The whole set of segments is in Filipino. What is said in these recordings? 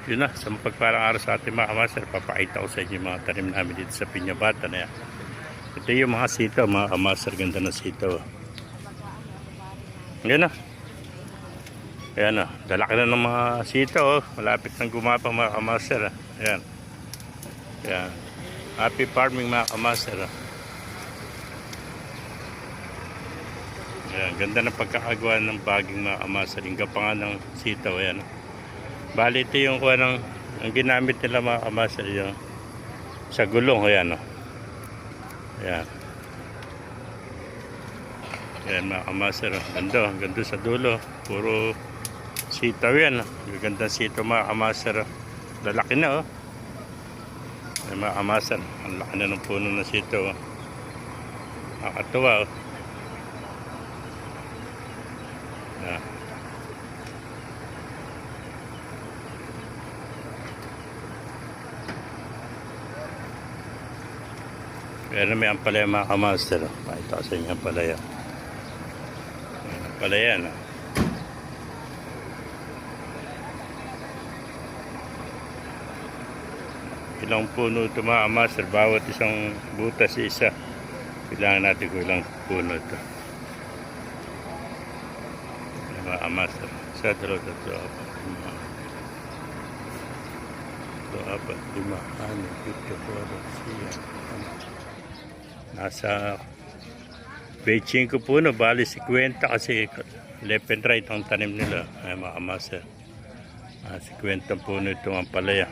Yun na, sa mapagparang araw sa ating mga kamaster, papakita ko sa inyo yung mga tanim namin dito sa Piñabata na yan. Ito yung mga sitaw, mga kamaster, ganda na sitaw. Yan na. Ayan na, dalaki na ng mga sitaw, malapit nang gumapa mga kamaster. Ayan. Ayan. Happy farming mga kamaster. Ayan, ganda ng pagkakagawa ng baging mga kamaster. Yung gapangan ng sitaw, ayan. Bali ito yung kuha ng ang ginamit nila mga kamaster yung sa gulong, ayan o. Ayan. Ayan mga kamaster, ganda, ganda sa dulo. Puro sitaw yan. Gagandang sitaw mga kamaster. Lalaki na o. Ayan mga kamaster, ang laki na ng puno ng sitaw. Nakakatuwa o. Ayan. Pero may ampalaya mga kamaster. Pakita ko sa inyo ampalaya. Ampalaya na. Ilang puno ito mga kamaster. Bawat isang butas isa. Kailangan natin kung ilang puno ito. Mga kamaster. Isa, dalawa, tatlo, apat, lima. Ito, apat, lima, anim, pito, walo, siya. Nasa 25 puno, bali 50 kasi left and right ang tanim nila. Ay mga kamaster. 50 puno itong ampalaya.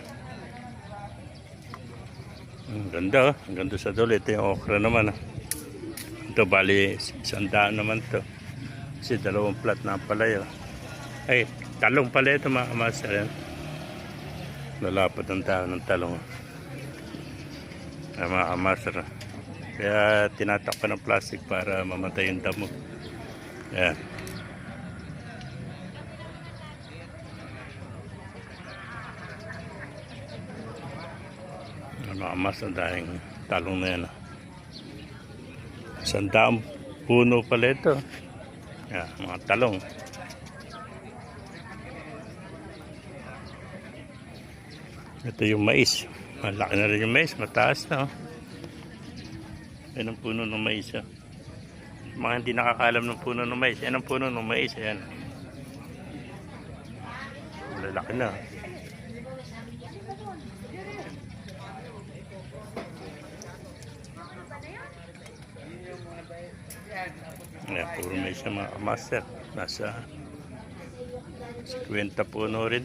Ang ganda oh. Ang ganda sa dulo. Ito yung okra naman. Ito bali 100 naman to. Kasi dalawang plat na ampalaya. Ay, talong pala ito mga kamaster. Lalapot ang dahon ng talong. Ay mga kamaster. Kaya tinatakpan ng plastic para mamatay yung damo. Ayan. Nakamas na dahil talong na yan. 100 puno pala ito. Ayan, mga talong. Ito yung mais. Malaki na rin yung mais. Mataas na. Yan ang puno ng mais. Mga hindi nakakalam ng puno ng mais. Yan ang puno ng mais. Ayan. Lalaki na. Ayan, puro mais na mga master. Nasa 50 puno rin.